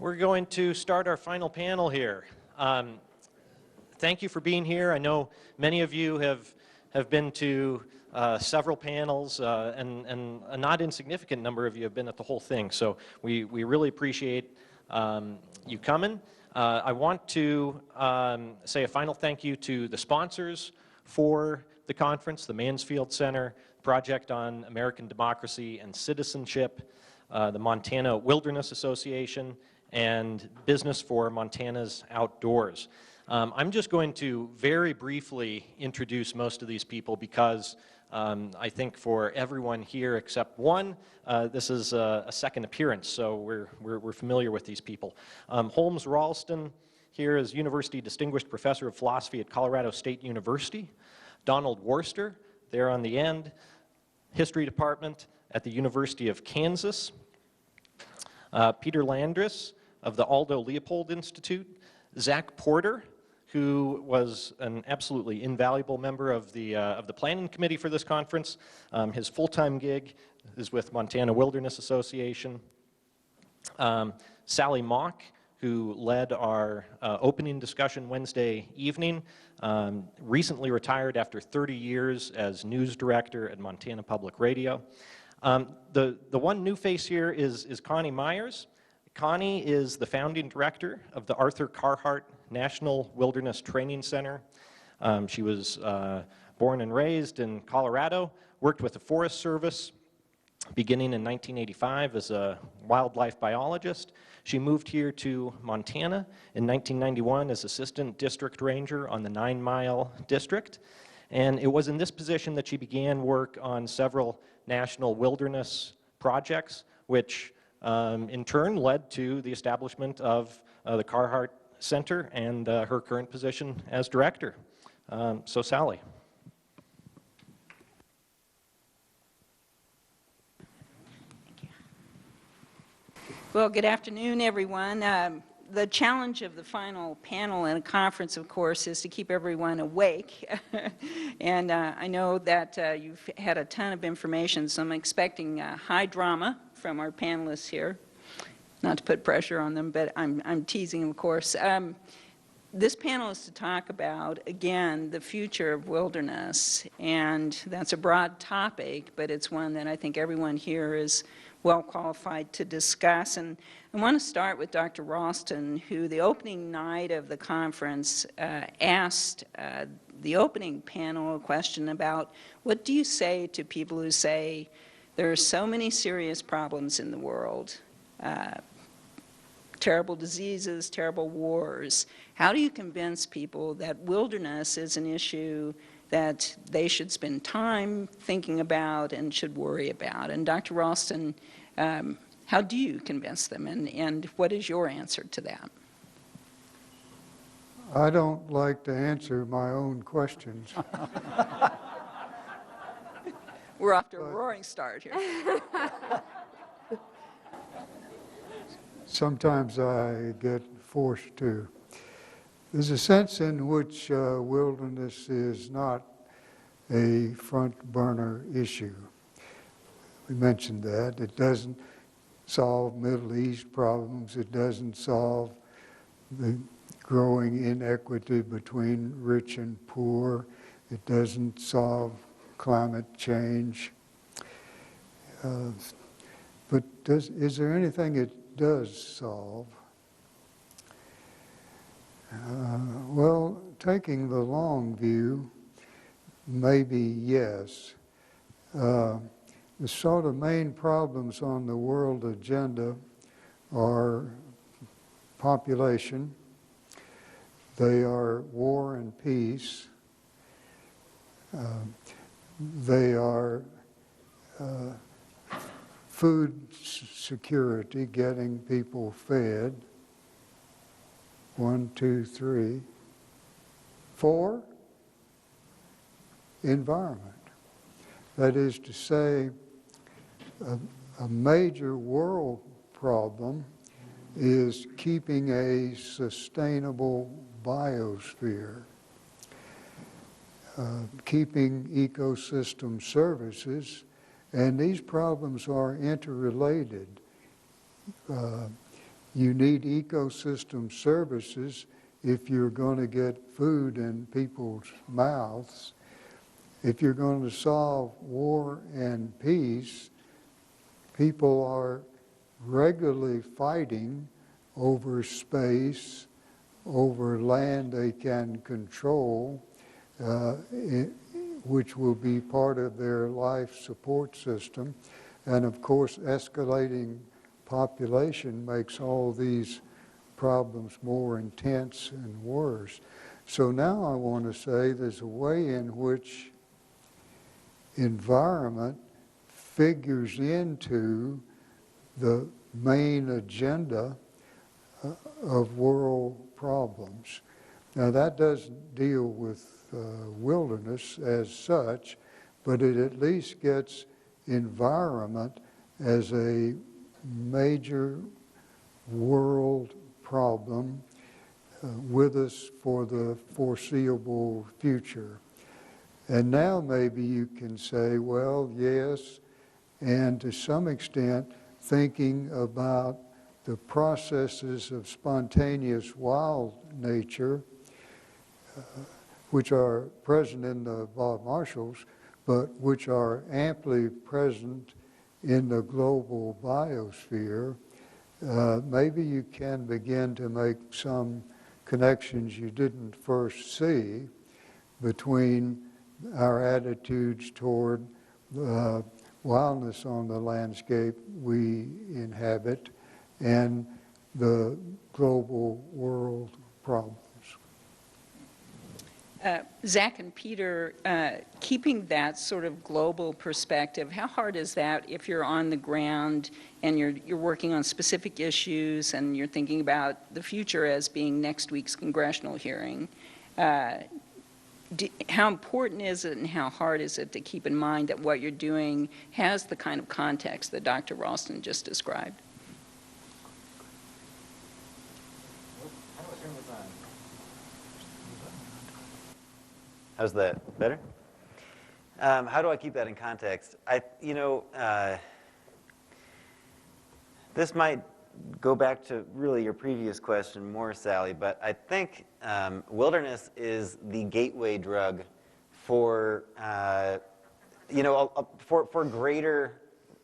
We're going to start our final panel here. Thank you for being here. I know many of you have been to several panels, and a not insignificant number of you have been at the whole thing. So we really appreciate you coming. I want to say a final thank you to the sponsors for the conference, the Mansfield Center, Project on American Democracy and Citizenship, the Montana Wilderness Association, and Business for Montana's Outdoors. I'm just going to very briefly introduce most of these people because I think for everyone here except one, this is a second appearance, so we're familiar with these people. Holmes Ralston here is University Distinguished Professor of Philosophy at Colorado State University. Donald Worster, there on the end, History Department at the University of Kansas. Peter Landris of the Aldo Leopold Institute. Zach Porter, who was an absolutely invaluable member of the planning committee for this conference. His full-time gig is with Montana Wilderness Association. Sally Mock, who led our opening discussion Wednesday evening, recently retired after 30 years as news director at Montana Public Radio. The one new face here is Connie Myers. Connie is the founding director of the Arthur Carhart National Wilderness Training Center. She was born and raised in Colorado, worked with the Forest Service beginning in 1985 as a wildlife biologist. She moved here to Montana in 1991 as assistant district ranger on the 9 Mile district. And it was in this position that she began work on several national wilderness projects, which in turn led to the establishment of the Carhart Center and her current position as director. So Sally. Thank you. Well, good afternoon, everyone. The challenge of the final panel in a conference, of course, is to keep everyone awake. And I know that you've had a ton of information, so I'm expecting high drama from our panelists here. Not to put pressure on them, but I'm teasing, of course. This panel is to talk about, again, the future of wilderness. And that's a broad topic, but it's one that I think everyone here is well qualified to discuss. And I want to start with Dr. Ralston, who the opening night of the conference asked the opening panel a question about, what do you say to people who say there are so many serious problems in the world, terrible diseases, terrible wars. How do you convince people that wilderness is an issue that they should spend time thinking about and should worry about? And Dr. Ralston, how do you convince them, and what is your answer to that? I don't like to answer my own questions. We're off to a roaring start here. Sometimes I get forced to. There's a sense in which wilderness is not a front burner issue. We mentioned that. It doesn't solve Middle East problems. It doesn't solve the growing inequity between rich and poor. It doesn't solve climate change. But is there anything it does solve? Well, taking the long view, maybe yes. The sort of main problems on the world agenda are population, they are war and peace, they are food security, getting people fed. 1, 2, 3. 4, environment. That is to say, a major world problem is keeping a sustainable biosphere, keeping ecosystem services, and these problems are interrelated. You need ecosystem services if you're going to get food in people's mouths. If you're going to solve war and peace, people are regularly fighting over space, over land they can control, which will be part of their life support system. And of course, escalating population makes all these problems more intense and worse. So now I want to say there's a way in which environment figures into the main agenda of world problems. Now that doesn't deal with wilderness as such, but it at least gets environment as a major world problem with us for the foreseeable future. And now maybe you can say, well, yes, and to some extent thinking about the processes of spontaneous wild nature, which are present in the Bob Marshalls, but which are amply present in the global biosphere, maybe you can begin to make some connections you didn't first see between our attitudes toward wildness on the landscape we inhabit and the global world problems. Zach and Peter, keeping that sort of global perspective, how hard is that if you're on the ground and you're working on specific issues and you're thinking about the future as being next week's congressional hearing? How important is it and how hard is it to keep in mind that what you're doing has the kind of context that Dr. Ralston just described? How's that? Better? How do I keep that in context? This might go back to really your previous question more, Sally, but I think wilderness is the gateway drug for, for greater,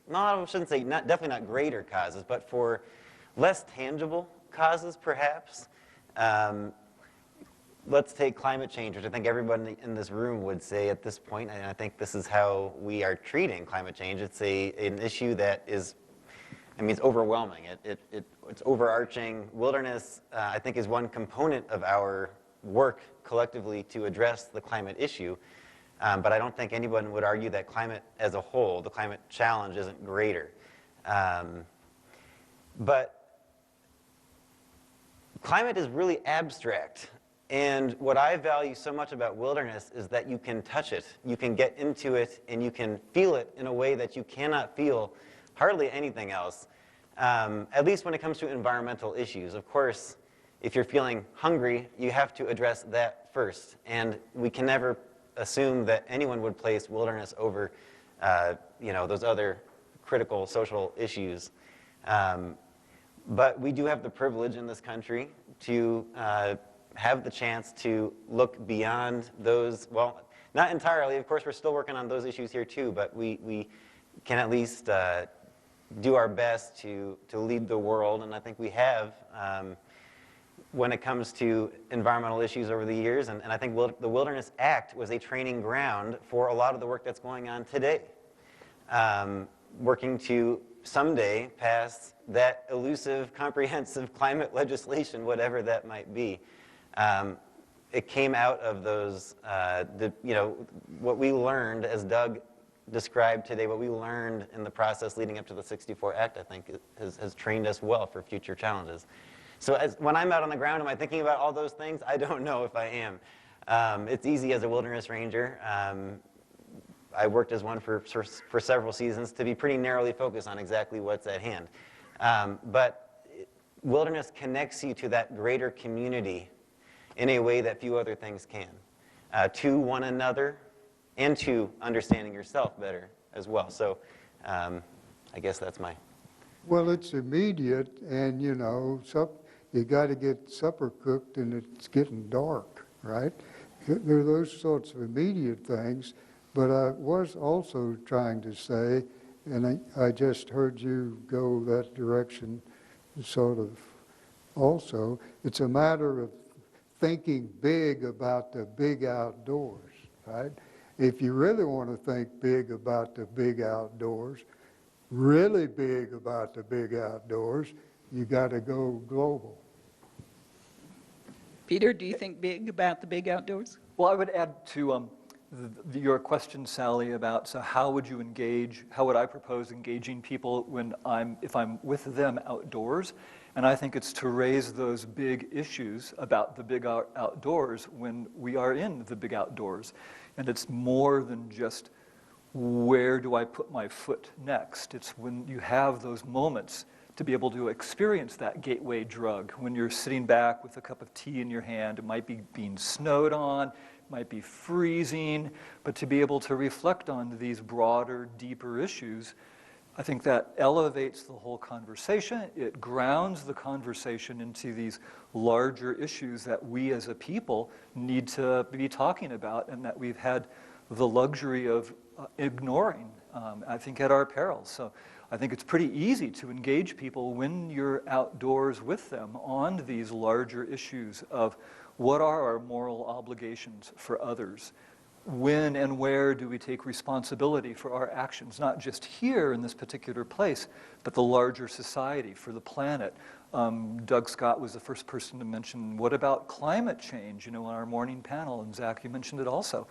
no, I shouldn't say, definitely not greater causes, but for less tangible causes, perhaps. Let's take climate change, which I think everybody in this room would say at this point, and I think this is how we are treating climate change. It's an issue that is, it's overwhelming. It's overarching. Wilderness, I think, is one component of our work collectively to address the climate issue, but I don't think anyone would argue that climate as a whole, the climate challenge, isn't greater. But climate is really abstract. And what I value so much about wilderness is that you can touch it, you can get into it, and you can feel it in a way that you cannot feel hardly anything else, at least when it comes to environmental issues. Of course, if you're feeling hungry, you have to address that first. And we can never assume that anyone would place wilderness over those other critical social issues. But we do have the privilege in this country to have the chance to look beyond those, well, not entirely, of course we're still working on those issues here too, but we can at least do our best to lead the world, and I think we have when it comes to environmental issues over the years, and I think the Wilderness Act was a training ground for a lot of the work that's going on today, working to someday pass that elusive, comprehensive climate legislation, whatever that might be. It came out of those, what we learned, as Doug described today, what we learned in the process leading up to the '64 Act, I think, has trained us well for future challenges. So when I'm out on the ground, am I thinking about all those things? I don't know if I am. It's easy as a wilderness ranger. I worked as one for several seasons to be pretty narrowly focused on exactly what's at hand. But wilderness connects you to that greater community in a way that few other things can, to one another and to understanding yourself better as well. So I guess that's my Well, it's immediate, and you know, you got to get supper cooked, and it's getting dark, right? There are those sorts of immediate things, but I was also trying to say, and I just heard you go that direction, sort of. Also, it's a matter of thinking big about the big outdoors, right? If you really want to think big about the big outdoors, really big about the big outdoors, you got to go global. Peter, do you think big about the big outdoors? Well, I would add to your question, Sally, about so how would you engage, how would I propose engaging people if I'm with them outdoors? And I think it's to raise those big issues about the big outdoors when we are in the big outdoors. And it's more than just where do I put my foot next? It's when you have those moments to be able to experience that gateway drug. When you're sitting back with a cup of tea in your hand, it might be being snowed on, it might be freezing, but to be able to reflect on these broader, deeper issues, I think that elevates the whole conversation. It grounds the conversation into these larger issues that we as a people need to be talking about and that we've had the luxury of ignoring, I think, at our peril. So I think it's pretty easy to engage people when you're outdoors with them on these larger issues of what are our moral obligations for others? When and where do we take responsibility for our actions, not just here in this particular place, but the larger society, for the planet? Doug Scott was the first person to mention, what about climate change, on our morning panel, and Zach, you mentioned it also.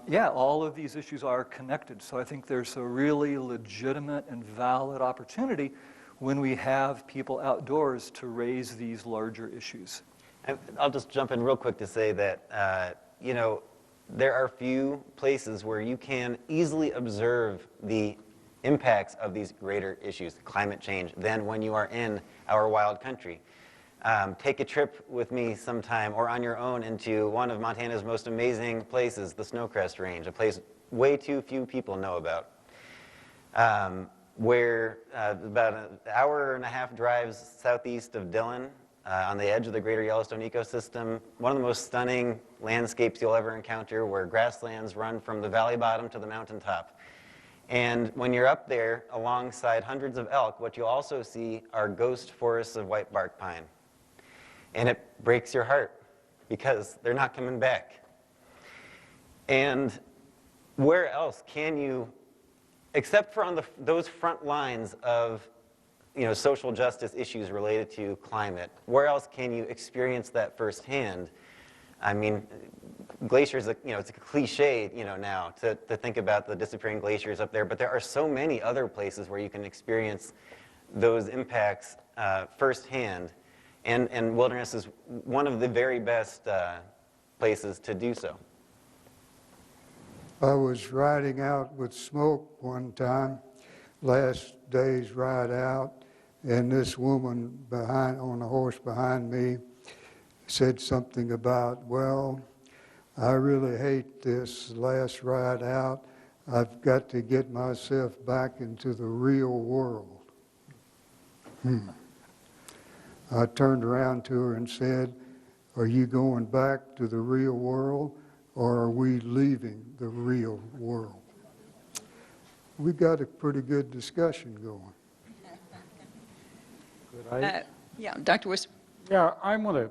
Yeah, all of these issues are connected, so I think there's a really legitimate and valid opportunity when we have people outdoors to raise these larger issues. I'll just jump in real quick to say that, there are few places where you can easily observe the impacts of these greater issues, climate change, than when you are in our wild country. Take a trip with me sometime or on your own into one of Montana's most amazing places, the Snowcrest Range, a place way too few people know about, where about an hour and a half drives southeast of Dillon, on the edge of the greater Yellowstone ecosystem, one of the most stunning landscapes you'll ever encounter, where grasslands run from the valley bottom to the mountaintop. And when you're up there alongside hundreds of elk, what you'll also see are ghost forests of white bark pine. And it breaks your heart because they're not coming back. And where else can you, except for on those front lines of social justice issues related to climate, where else can you experience that firsthand? I mean, glaciers, it's a cliche, now to think about the disappearing glaciers up there, but there are so many other places where you can experience those impacts firsthand, and wilderness is one of the very best places to do so. I was riding out with smoke one time, last day's ride out, and this woman on a horse behind me said something about, well, I really hate this last ride out. I've got to get myself back into the real world. I turned around to her and said, are you going back to the real world, or are we leaving the real world? We got a pretty good discussion going. Yeah, Dr. Worcester. Yeah, I want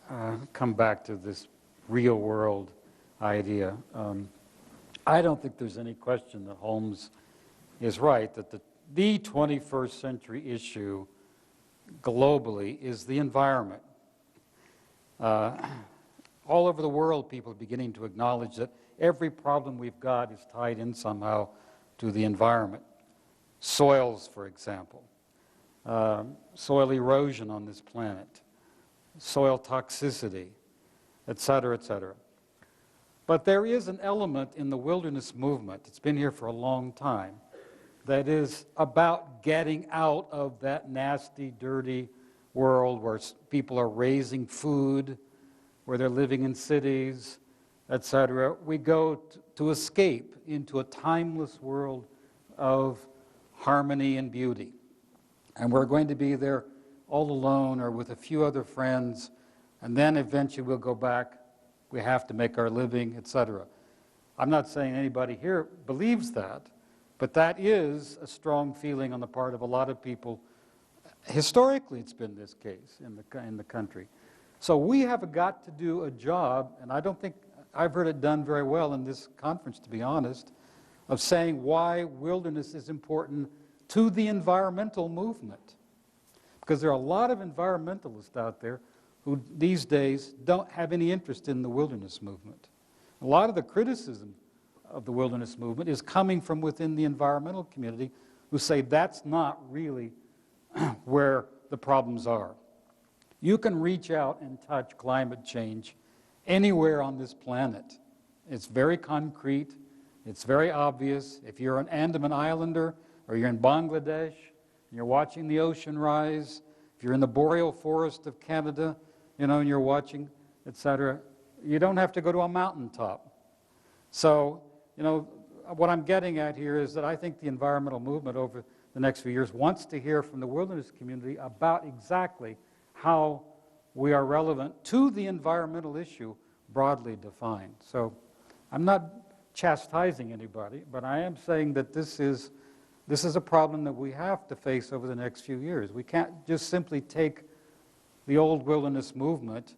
to come back to this real world idea. I don't think there's any question that Holmes is right, that the 21st century issue globally is the environment. All over the world, people are beginning to acknowledge that every problem we've got is tied in somehow to the environment. Soils, for example. Soil erosion on this planet, soil toxicity, et cetera, et cetera. But there is an element in the wilderness movement, it's been here for a long time, that is about getting out of that nasty, dirty world where people are raising food, where they're living in cities, et cetera. We go to escape into a timeless world of harmony and beauty. and we're going to be there all alone or with a few other friends, and then eventually we'll go back. We have to make our living, etc. I'm not saying anybody here believes that, but that is a strong feeling on the part of a lot of people. Historically, it's been this case in the country. So we have got to do a job, and I don't think I've heard it done very well in this conference, to be honest, of saying why wilderness is important to the environmental movement. Because there are a lot of environmentalists out there who these days don't have any interest in the wilderness movement. A lot of the criticism of the wilderness movement is coming from within the environmental community, who say that's not really where the problems are. You can reach out and touch climate change anywhere on this planet. It's very concrete. It's very obvious. If you're an Andaman Islander, or you're in Bangladesh, and you're watching the ocean rise, if you're in the boreal forest of Canada, and you're watching, etc., you don't have to go to a mountaintop. So, what I'm getting at here is that I think the environmental movement over the next few years wants to hear from the wilderness community about exactly how we are relevant to the environmental issue broadly defined. So I'm not chastising anybody, but I am saying that this is a problem that we have to face over the next few years. We can't just simply take the old wilderness movement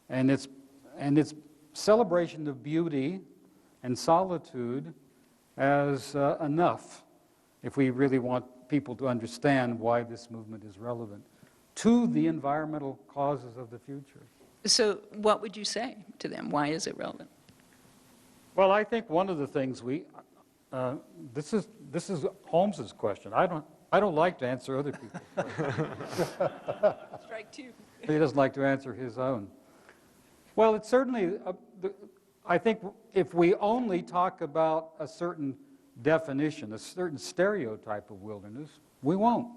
and its celebration of beauty and solitude as enough if we really want people to understand why this movement is relevant to the environmental causes of the future. So what would you say to them? Why is it relevant? Well, I think one of the things this is Holmes's question. I don't like to answer other people's questions. Strike two. He doesn't like to answer his own. Well, it's certainly, I think if we only talk about a certain definition, a certain stereotype of wilderness, we won't.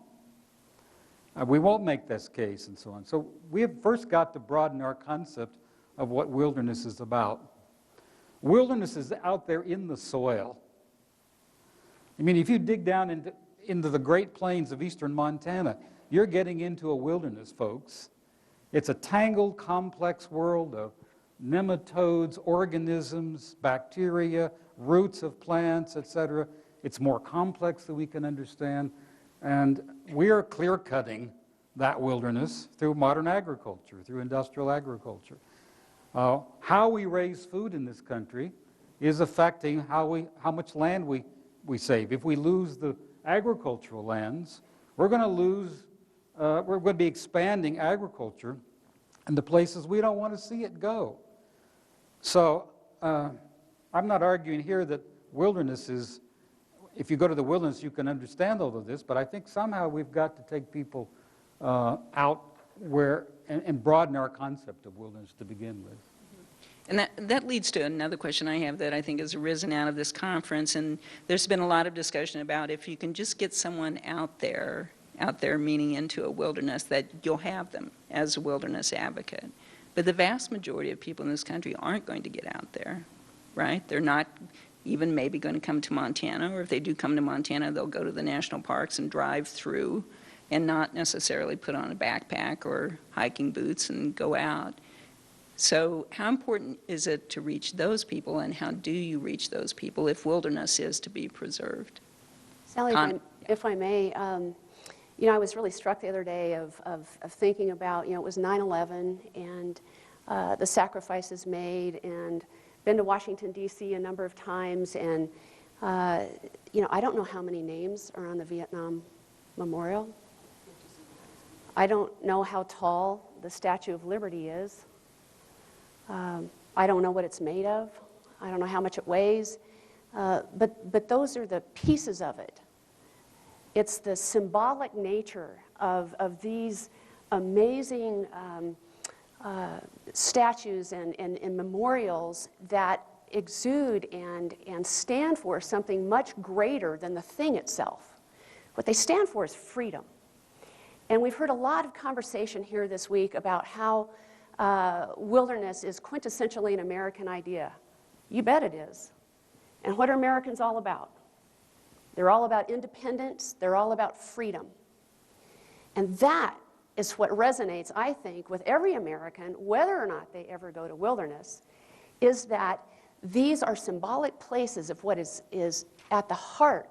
We won't make this case and so on. So we have first got to broaden our concept of what wilderness is about. Wilderness is out there in the soil. I mean, if you dig down into the Great Plains of eastern Montana, you're getting into a wilderness, folks. It's a tangled, complex world of nematodes, organisms, bacteria, roots of plants, etc. It's more complex than we can understand. And we are clear-cutting that wilderness through modern agriculture, through industrial agriculture. How we raise food in this country is affecting how much land we save. If we lose the agricultural lands, we're going to be expanding agriculture in the places we don't want to see it go. So I'm not arguing here that wilderness is, if you go to the wilderness, you can understand all of this, but I think somehow we've got to take people out and broaden our concept of wilderness to begin with. And that leads to another question I have that I think has arisen out of this conference, and there's been a lot of discussion about if you can just get someone out there meaning into a wilderness, that you'll have them as a wilderness advocate. But the vast majority of people in this country aren't going to get out there, right? They're not even maybe going to come to Montana, or if they do come to Montana, they'll go to the national parks and drive through and not necessarily put on a backpack or hiking boots and go out. So how important is it to reach those people, and how do you reach those people if wilderness is to be preserved? Sally, if I may, I was really struck the other day of thinking about, it was 9/11 and the sacrifices made, and been to Washington, D.C. a number of times, and, I don't know how many names are on the Vietnam Memorial. I don't know how tall the Statue of Liberty is. I don't know what it's made of. I don't know how much it weighs. But those are the pieces of it. It's the symbolic nature of these amazing statues and memorials that exude and stand for something much greater than the thing itself. What they stand for is freedom. And we've heard a lot of conversation here this week about how wilderness is quintessentially an American idea. You bet it is. And what are Americans all about? They're all about independence. They're all about freedom. And that is what resonates, I think, with every American, whether or not they ever go to wilderness, is that these are symbolic places of what is at the heart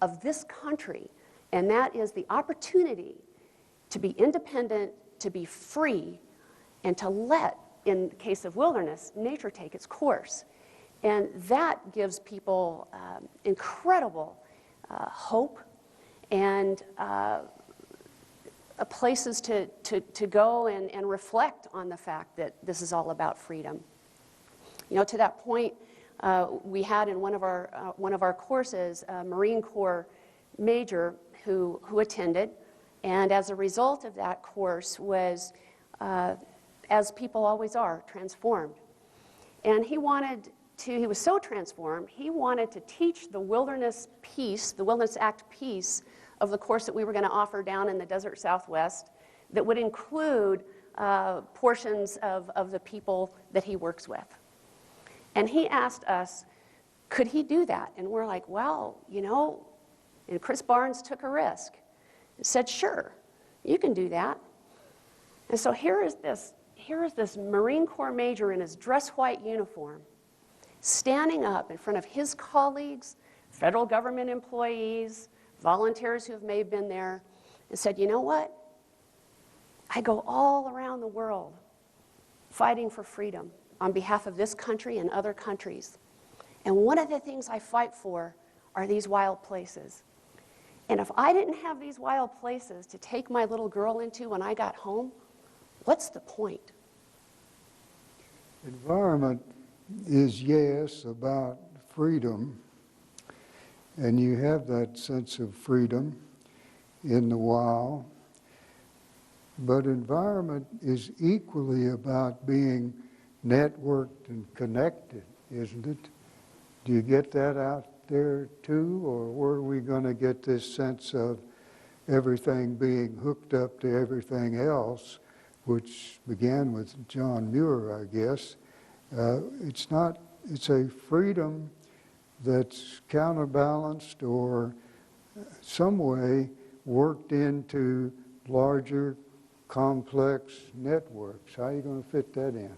of this country, and that is the opportunity to be independent, to be free, and to let, in the case of wilderness, nature take its course. And that gives people incredible hope and places to go and reflect on the fact that this is all about freedom. You know, to that point, we had in one of our courses a Marine Corps major who attended, and as a result of that course was, as people always are, transformed. And he was so transformed, he wanted to teach the Wilderness piece, the Wilderness Act piece of the course that we were going to offer down in the desert Southwest that would include portions of the people that he works with. And he asked us, could he do that? And we're like, well, you know, and Chris Barnes took a risk. He said, sure, you can do that. And so here is this Marine Corps major in his dress white uniform, standing up in front of his colleagues, federal government employees, volunteers who may have been there, and said, you know what? I go all around the world fighting for freedom on behalf of this country and other countries. And one of the things I fight for are these wild places. And if I didn't have these wild places to take my little girl into when I got home, what's the point? Environment is, yes, about freedom, and you have that sense of freedom in the wild, but environment is equally about being networked and connected, isn't it? Do you get that out there too, or where are we going to get this sense of everything being hooked up to everything else, which began with John Muir, I guess? It's a freedom that's counterbalanced or some way worked into larger, complex networks. How are you going to fit that in?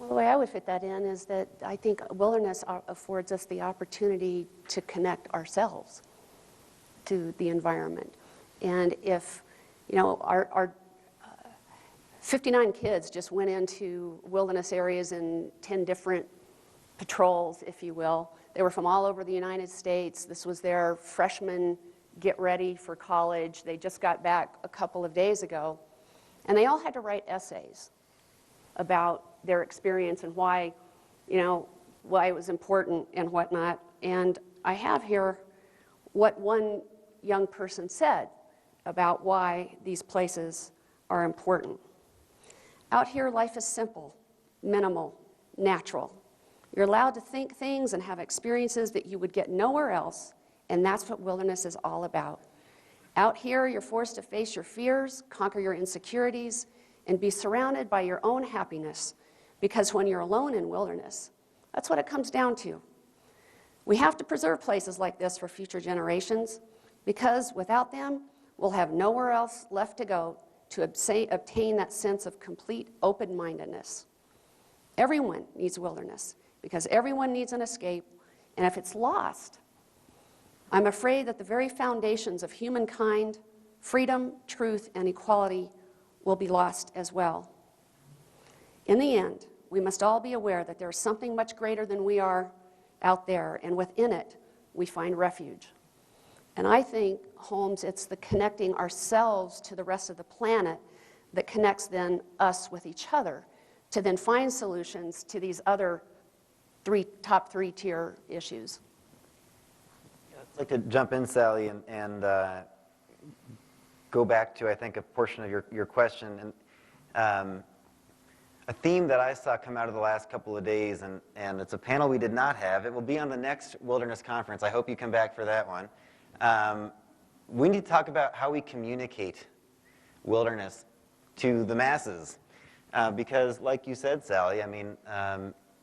Well, the way I would fit that in is that I think wilderness affords us the opportunity to connect ourselves to the environment. And if, you know, our 59 kids just went into wilderness areas in 10 different patrols, if you will. They were from all over the United States. This was their freshman get ready for college. They just got back a couple of days ago. And they all had to write essays about their experience and why, you know, why it was important and whatnot. And I have here what one young person said about why these places are important. Out here, life is simple, minimal, natural. You're allowed to think things and have experiences that you would get nowhere else, and that's what wilderness is all about. Out here, you're forced to face your fears, conquer your insecurities, and be surrounded by your own happiness, because when you're alone in wilderness, that's what it comes down to. We have to preserve places like this for future generations, because without them, we'll have nowhere else left to go to obtain that sense of complete open-mindedness. Everyone needs wilderness, because everyone needs an escape, and if it's lost, I'm afraid that the very foundations of humankind, freedom, truth, and equality will be lost as well. In the end, we must all be aware that there is something much greater than we are out there, and within it, we find refuge. And I think, Holmes, it's the connecting ourselves to the rest of the planet that connects then us with each other to then find solutions to these other top three tier issues. I'd like to jump in, Sally, and go back to, I think, a portion of your question. And a theme that I saw come out of the last couple of days, and it's a panel we did not have. It will be on the next Wilderness Conference. I hope you come back for that one. We need to talk about how we communicate wilderness to the masses. Because, like you said, Sally, I mean,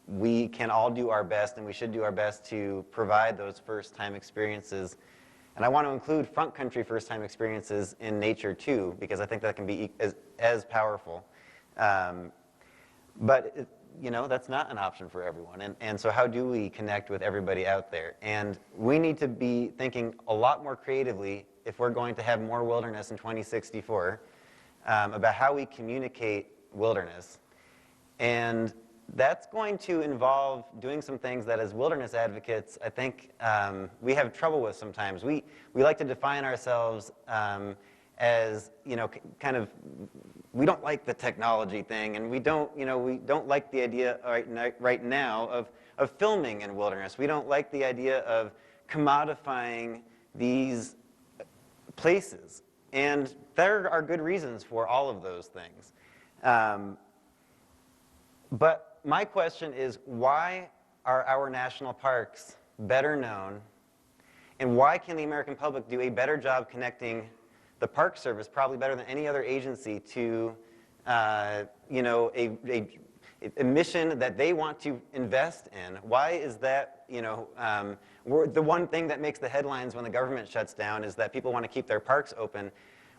we can all do our best, and we should do our best to provide those first-time experiences And I want to include front country first-time experiences in nature too, because I think that can be as powerful. But that's not an option for everyone. And so how do we connect with everybody out there? And we need to be thinking a lot more creatively if we're going to have more wilderness in 2064 about how we communicate wilderness. And that's going to involve doing some things that as wilderness advocates, I think we have trouble with sometimes. We like to define ourselves as, kind of, we don't like the technology thing, and we don't like the idea right now of filming in wilderness. We don't like the idea of commodifying these places. And there are good reasons for all of those things. But my question is, why are our national parks better known, and why can the American public do a better job connecting the Park Service, probably better than any other agency, to a mission that they want to invest in? Why is that, the one thing that makes the headlines when the government shuts down is that people want to keep their parks open.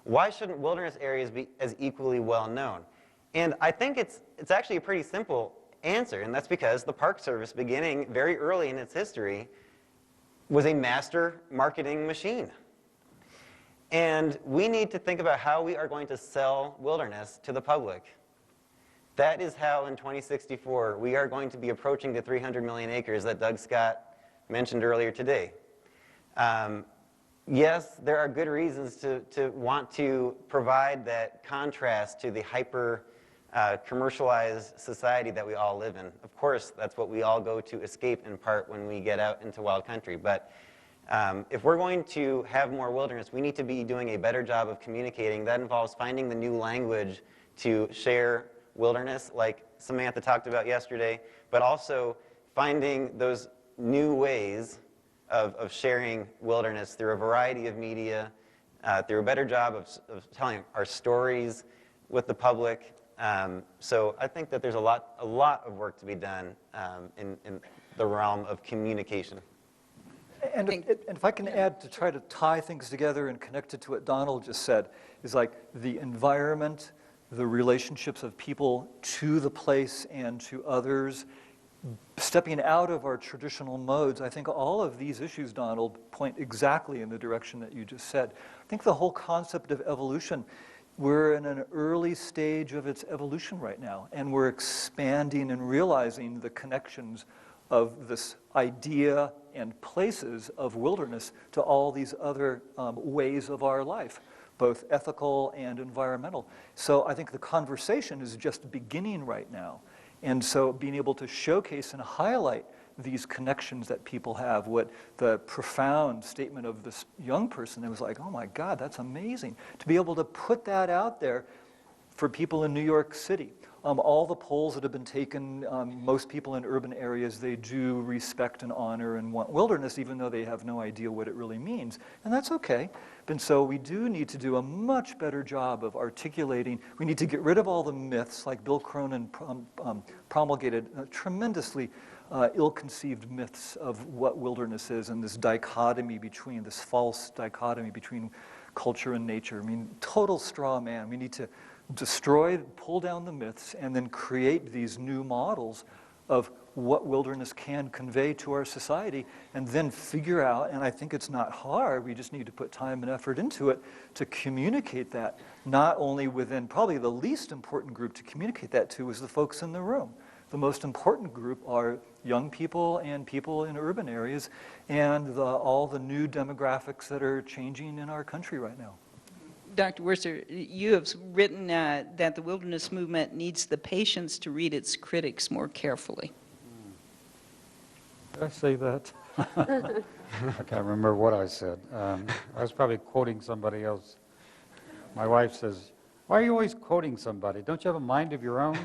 Why shouldn't wilderness areas be as equally well known? And I think it's actually a pretty simple answer, and that's because the Park Service, beginning very early in its history, was a master marketing machine. And we need to think about how we are going to sell wilderness to the public. That is how, in 2064, we are going to be approaching the 300 million acres that Doug Scott mentioned earlier today. Yes, there are good reasons to want to provide that contrast to the hyper commercialized society that we all live in. Of course, that's what we all go to escape in part when we get out into wild country. But if we're going to have more wilderness, we need to be doing a better job of communicating. That involves finding the new language to share wilderness, like Samantha talked about yesterday, but also finding those new ways of sharing wilderness through a variety of media, through a better job of telling our stories with the public. So I think that there's a lot of work to be done in the realm of communication. And if I can add, to try to tie things together and connect it to what Donald just said, is like the environment, the relationships of people to the place and to others, stepping out of our traditional modes. I think all of these issues, Donald, point exactly in the direction that you just said. I think the whole concept of evolution, we're in an early stage of its evolution right now, and we're expanding and realizing the connections of this idea and places of wilderness to all these other ways of our life, both ethical and environmental. So I think the conversation is just beginning right now. And so being able to showcase and highlight these connections that people have, what the profound statement of this young person, it was like, oh my God, that's amazing. To be able to put that out there for people in New York City. All the polls that have been taken, most people in urban areas, they do respect and honor and want wilderness, even though they have no idea what it really means. And that's okay. And so we do need to do a much better job of articulating. We need to get rid of all the myths, like Bill Cronin promulgated tremendously ill-conceived myths of what wilderness is, and this dichotomy between, this false dichotomy between culture and nature. I mean, total straw man. We need to destroy, pull down the myths, and then create these new models of what wilderness can convey to our society, and then figure out, and I think it's not hard, we just need to put time and effort into it, to communicate that, not only within, probably the least important group to communicate that to is the folks in the room. The most important group are young people and people in urban areas, and all the new demographics that are changing in our country right now. Dr. Worcester, you have written that the wilderness movement needs the patience to read its critics more carefully. Did I say that? I can't remember what I said. I was probably quoting somebody else. My wife says, "Why are you always quoting somebody? Don't you have a mind of your own?"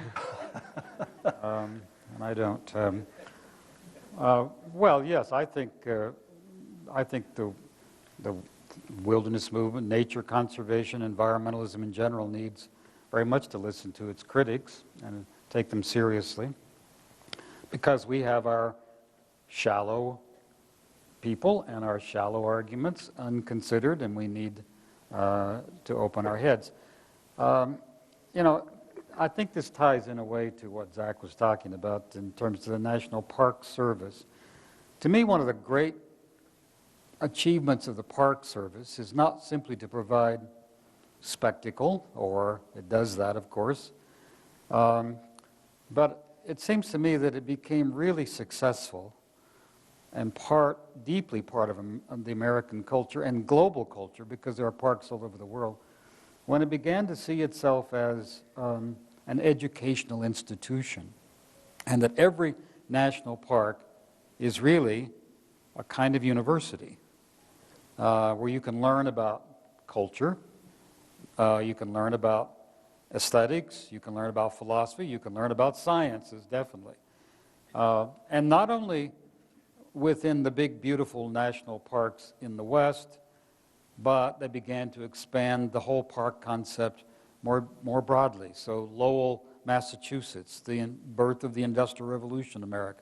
And I don't. Well, yes, I think the wilderness movement, nature conservation, environmentalism in general needs very much to listen to its critics and take them seriously, because we have our shallow people and our shallow arguments unconsidered, and we need to open our heads. You know, I think this ties in a way to what Zach was talking about in terms of the National Park Service. To me, one of the great achievements of the Park Service is not simply to provide spectacle, or it does that, of course, but it seems to me that it became really successful and deeply part of the American culture and global culture, because there are parks all over the world, when it began to see itself as an educational institution, and that every national park is really a kind of university where you can learn about culture, you can learn about aesthetics, you can learn about philosophy, you can learn about sciences, definitely. And not only within the big, beautiful national parks in the West, but they began to expand the whole park concept more broadly. So Lowell, Massachusetts, the birth of the Industrial Revolution, America,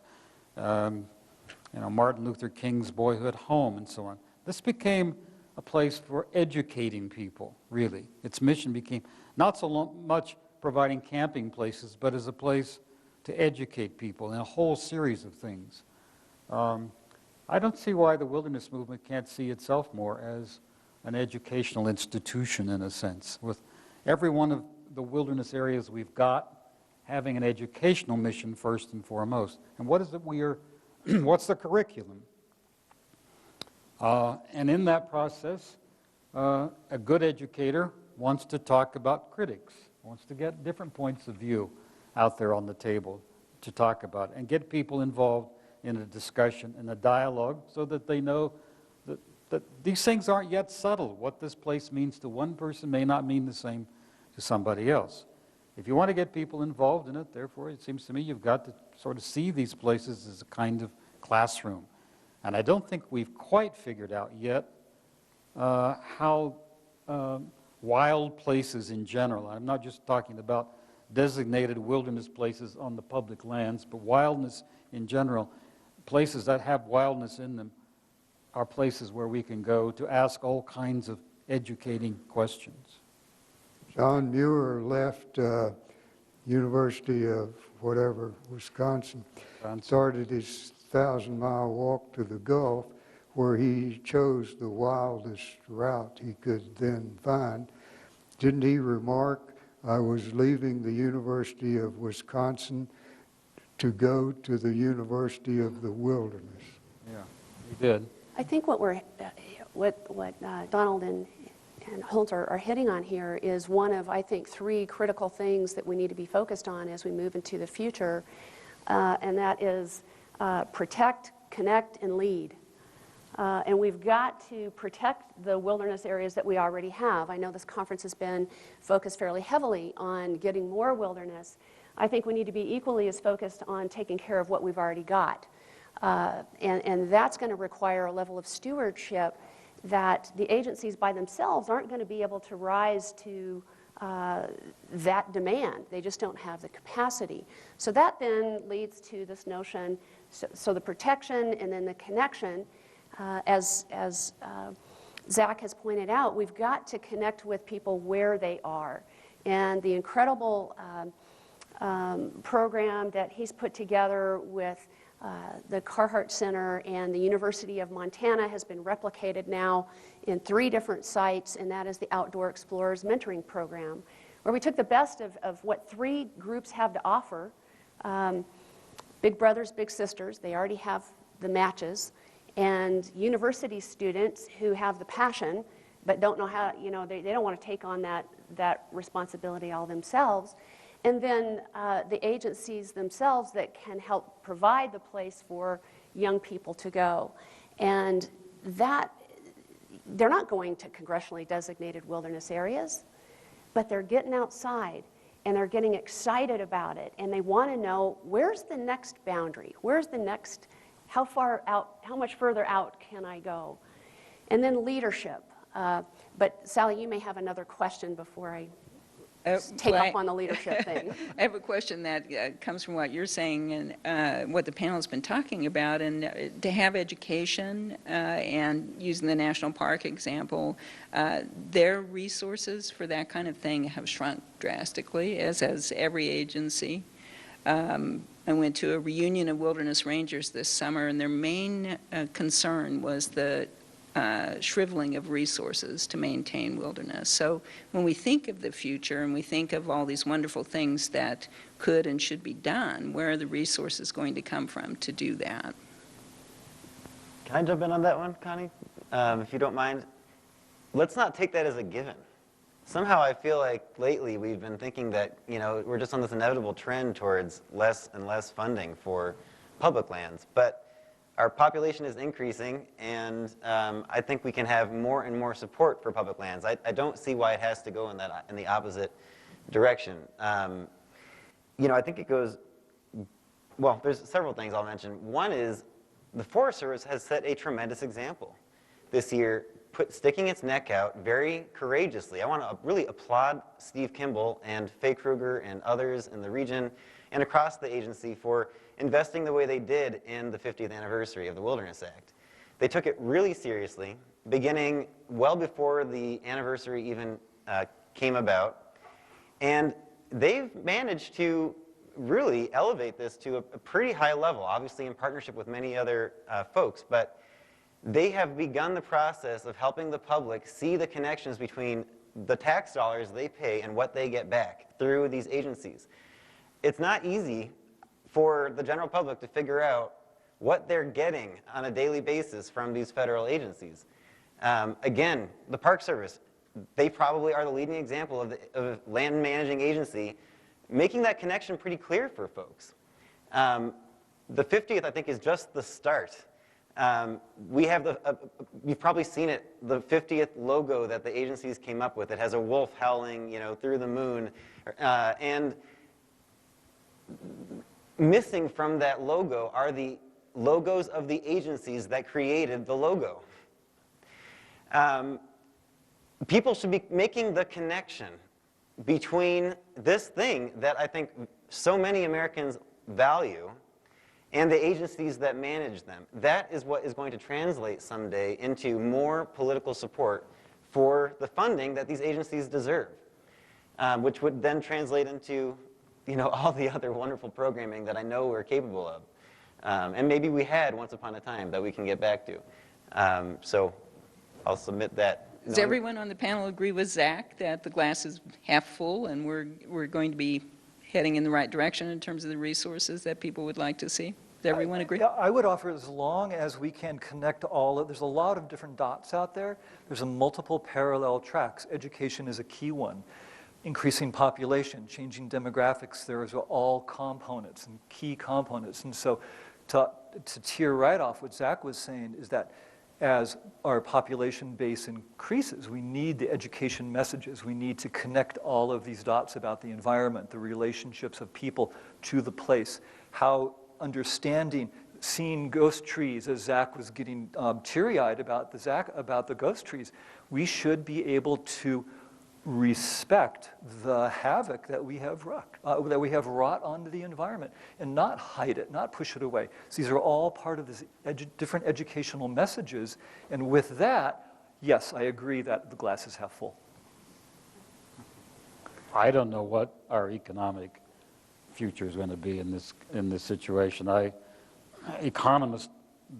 you know, Martin Luther King's boyhood home, and so on. This became a place for educating people, really. Its mission became not so much providing camping places, but as a place to educate people in a whole series of things. I don't see why the wilderness movement can't see itself more as an educational institution, in a sense, with every one of the wilderness areas we've got having an educational mission first and foremost. And what is it what's the curriculum? And in that process, a good educator wants to talk about critics, wants to get different points of view out there on the table to talk about, and get people involved in a discussion and a dialogue so that they know that these things aren't yet settled. What this place means to one person may not mean the same to somebody else. If you want to get people involved in it, therefore, it seems to me you've got to sort of see these places as a kind of classroom. And I don't think we've quite figured out yet how wild places in general, I'm not just talking about designated wilderness places on the public lands, but wildness in general, places that have wildness in them are places where we can go to ask all kinds of educating questions. John Muir left University of whatever, Wisconsin, started his 1,000-mile walk to the Gulf, where he chose the wildest route he could then find. Didn't he remark, I was leaving the University of Wisconsin to go to the University of the Wilderness? Yeah, he did. I think what Donald and Holt are hitting on here is one of, I think, three critical things that we need to be focused on as we move into the future, and that is protect, connect, and lead. And we've got to protect the wilderness areas that we already have. I know this conference has been focused fairly heavily on getting more wilderness. I think we need to be equally as focused on taking care of what we've already got. And that's going to require a level of stewardship that the agencies by themselves aren't going to be able to rise to that demand. They just don't have the capacity. So that then leads to this notion, so the protection and then the connection, as Zach has pointed out, we've got to connect with people where they are. And the incredible program that he's put together with the Carhart Center and the University of Montana has been replicated now in 3 different sites, and that is the Outdoor Explorers Mentoring Program, where we took the best of what 3 groups have to offer. Big brothers, big sisters, they already have the matches, and university students who have the passion but don't know how, they don't want to take on that responsibility all themselves. And then the agencies themselves that can help provide the place for young people to go. And that, they're not going to congressionally designated wilderness areas, but they're getting outside and they're getting excited about it. And they want to know, where's the next boundary? Where's the next, how far out, how much further out can I go? And then leadership. But Sally, you may have another question before I take well, up on the leadership thing. I have a question that comes from what you're saying and what the panel's been talking about, and to have education and using the national park example, their resources for that kind of thing have shrunk drastically, as has every agency. I went to a reunion of wilderness rangers this summer, and their main concern was the shriveling of resources to maintain wilderness. So when we think of the future and we think of all these wonderful things that could and should be done, where are the resources going to come from to do that? Can I jump in on that one, Connie? If you don't mind. Let's not take that as a given. Somehow I feel like lately we've been thinking that, we're just on this inevitable trend towards less and less funding for public lands. But our population is increasing, and I think we can have more and more support for public lands. I don't see why it has to go in the opposite direction. I think it goes, well, there's several things I'll mention. One is the Forest Service has set a tremendous example this year, sticking its neck out very courageously. I want to really applaud Steve Kimball and Faye Kruger and others in the region and across the agency for investing the way they did in the 50th anniversary of the Wilderness Act. They took it really seriously, beginning well before the anniversary even came about. And they've managed to really elevate this to a pretty high level, obviously in partnership with many other folks. But they have begun the process of helping the public see the connections between the tax dollars they pay and what they get back through these agencies. It's not easy for the general public to figure out what they're getting on a daily basis from these federal agencies. Again, the Park Service, they probably are the leading example of a land managing agency, making that connection pretty clear for folks. The 50th, I think, is just the start. We have you've probably seen it, the 50th logo that the agencies came up with. It has a wolf howling, through the moon, and missing from that logo are the logos of the agencies that created the logo. People should be making the connection between this thing that I think so many Americans value and the agencies that manage them. That is what is going to translate someday into more political support for the funding that these agencies deserve, which would then translate into all the other wonderful programming that I know we're capable of. And maybe we had once upon a time that we can get back to. So I'll submit that. Does everyone on the panel agree with Zach that the glass is half full and we're going to be heading in the right direction in terms of the resources that people would like to see? Does everyone agree? I would offer, as long as we can connect there's a lot of different dots out there. There's multiple parallel tracks. Education is a key one. Increasing population, changing demographics, there is all components and key components. And so to tear right off what Zach was saying is that as our population base increases, we need the education messages. We need to connect all of these dots about the environment, the relationships of people to the place, how understanding, seeing ghost trees, as Zach was getting teary-eyed about the ghost trees, we should be able to respect the havoc that we have wrought onto the environment and not hide it, not push it away. So these are all part of these different educational messages. And with that, yes, I agree that the glass is half full. I don't know what our economic future is going to be in this situation. Economists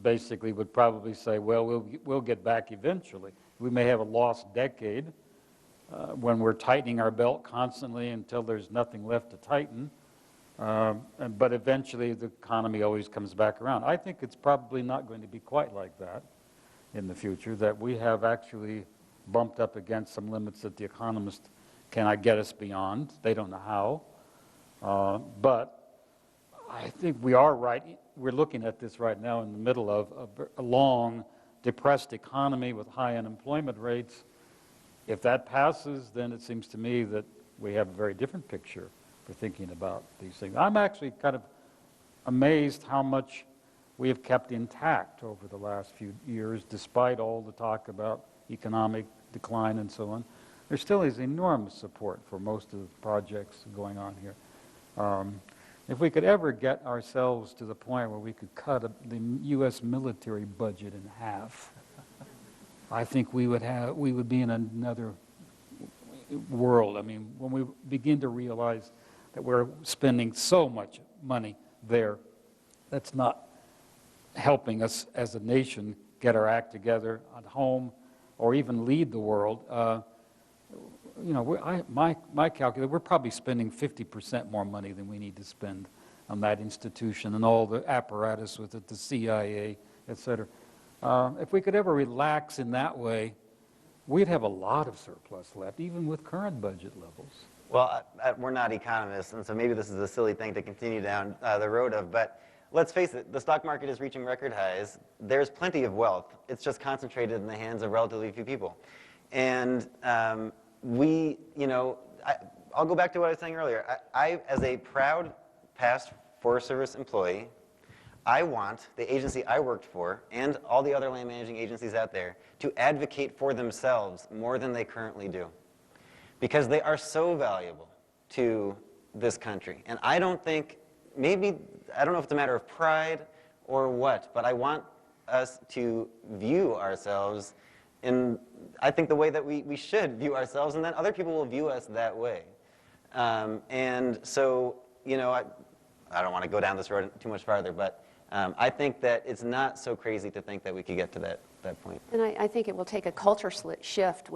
basically would probably say, well, we'll get back eventually. We may have a lost decade when we're tightening our belt constantly until there's nothing left to tighten. But eventually the economy always comes back around. I think it's probably not going to be quite like that in the future, that we have actually bumped up against some limits that the economists cannot get us beyond. They don't know how. But I think we are right. We're looking at this right now in the middle of a long, depressed economy with high unemployment rates. If that passes, then it seems to me that we have a very different picture for thinking about these things. I'm actually kind of amazed how much we have kept intact over the last few years, despite all the talk about economic decline and so on. there still is enormous support for most of the projects going on here. If we could ever get ourselves to the point where we could cut the U.S. military budget in half, I think we would be in another world. I mean, when we begin to realize that we're spending so much money there, that's not helping us as a nation get our act together at home or even lead the world. You know, my calculation, we're probably spending 50% more money than we need to spend on that institution and all the apparatus with it, the CIA, et cetera. If we could ever relax in that way, we'd have a lot of surplus left, even with current budget levels. Well, we're not economists, and so maybe this is a silly thing to continue down the road of, but let's face it, the stock market is reaching record highs. There's plenty of wealth. It's just concentrated in the hands of relatively few people. And I'll go back to what I was saying earlier. I, as a proud past Forest Service employee, I want the agency I worked for and all the other land managing agencies out there to advocate for themselves more than they currently do, because they are so valuable to this country. And I don't think, I don't know if it's a matter of pride or what, but I want us to view ourselves in, I think, the way that we should view ourselves, and then other people will view us that way. And so, you know, I don't want to go down this road too much farther, but I think that it's not so crazy to think that we could get to that point. And I think it will take a culture shift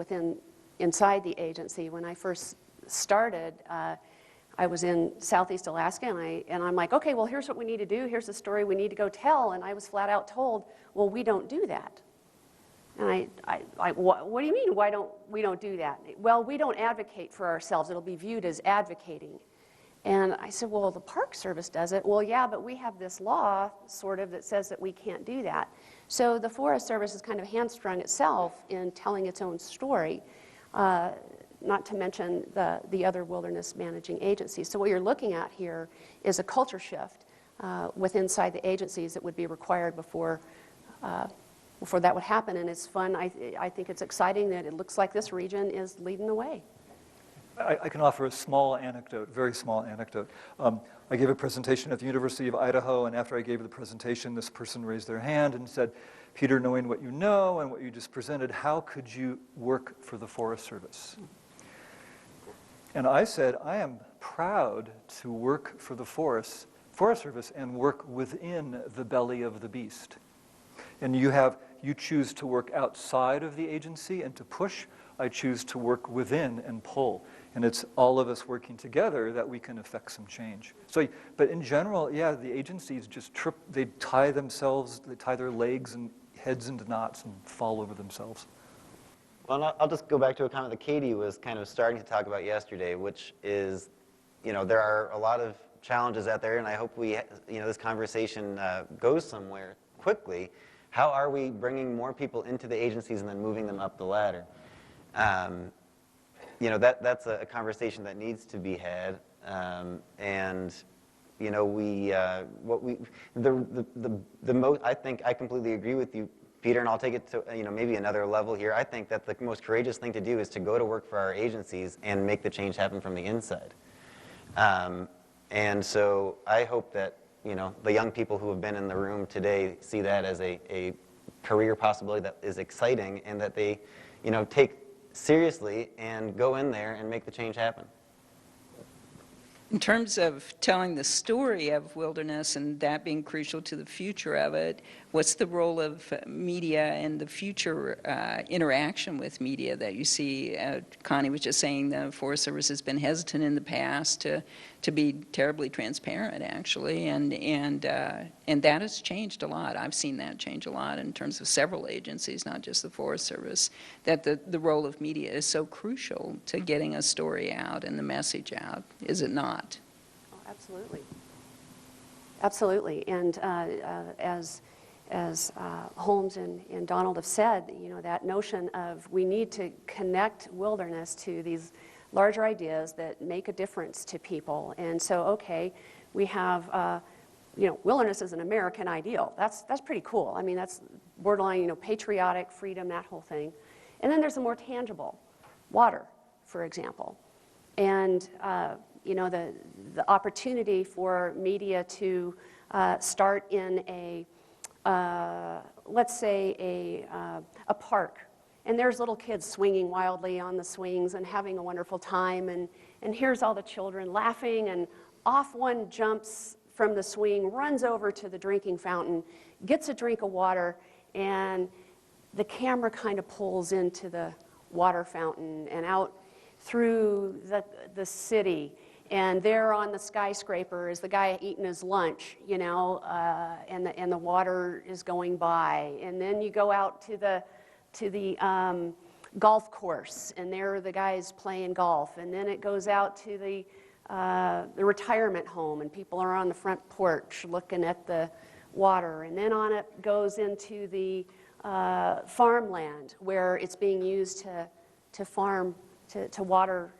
inside the agency. When I first started, I was in Southeast Alaska, and I'm like, okay, well, here's what we need to do. Here's the story we need to go tell. And I was flat out told, well, we don't do that. And what do you mean, we don't do that? Well, we don't advocate for ourselves. It'll be viewed as advocating. And I said, well, the Park Service does it. Well, yeah, but we have this law, sort of, that says that we can't do that. So the Forest Service has kind of hamstrung itself in telling its own story, not to mention the other wilderness managing agencies. So what you're looking at here is a culture shift inside the agencies that would be required before that would happen. And it's fun. I think it's exciting that it looks like this region is leading the way. I can offer a small anecdote, very small anecdote. I gave a presentation at the University of Idaho, and after I gave the presentation, this person raised their hand and said, Peter, knowing what you know and what you just presented, how could you work for the Forest Service? And I said, I am proud to work for the Forest Service and work within the belly of the beast. And you choose to work outside of the agency and to push. I choose to work within and pull. And it's all of us working together that we can affect some change. So, but in general, yeah, the agencies just they tie their legs and heads into knots and fall over themselves. Well, I'll just go back to a comment that Katie was kind of starting to talk about yesterday, which is, you know, there are a lot of challenges out there, and I hope this conversation goes somewhere quickly. How are we bringing more people into the agencies and then moving them up the ladder? That's a conversation that needs to be had, and you know, I think I completely agree with you, Peter, and I'll take it to maybe another level here. I think that the most courageous thing to do is to go to work for our agencies and make the change happen from the inside. And so I hope that the young people who have been in the room today see that as a career possibility that is exciting, and that they take seriously and go in there and make the change happen. In terms of telling the story of wilderness and that being crucial to the future of it, what's the role of media and the future interaction with media that you see? Connie was just saying the Forest Service has been hesitant in the past to be terribly transparent, actually, and that has changed a lot. I've seen that change a lot in terms of several agencies, not just the Forest Service, that the role of media is so crucial to getting a story out and the message out, is it not? Oh, absolutely. Absolutely. And as Holmes and Donald have said, that notion of we need to connect wilderness to these larger ideas that make a difference to people. And so, okay, we have, wilderness is an American ideal. That's pretty cool. I mean, that's borderline, patriotic, freedom, that whole thing. And then there's the more tangible, water. for example. And you know, the opportunity for media to start in a, let's say, a park, and there's little kids swinging wildly on the swings and having a wonderful time, and here's all the children laughing, and off one jumps from the swing, runs over to the drinking fountain, gets a drink of water, and the camera kind of pulls into the water fountain and out through the city. And there on the skyscraper is the guy eating his lunch, you know, and the water is going by. And then you go out to the golf course, and there are the guys playing golf. And then it goes out to the retirement home, and people are on the front porch looking at the water. And then on it goes into the farmland, where it's being used to farm, to water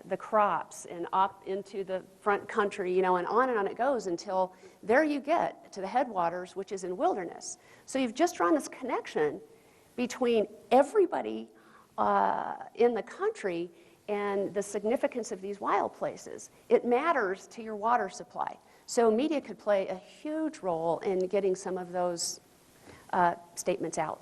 the crops, and up into the front country, you know, and on it goes until there you get to the headwaters, which is in wilderness. So you've just drawn this connection between everybody in the country and the significance of these wild places. It matters to your water supply. So media could play a huge role in getting some of those statements out.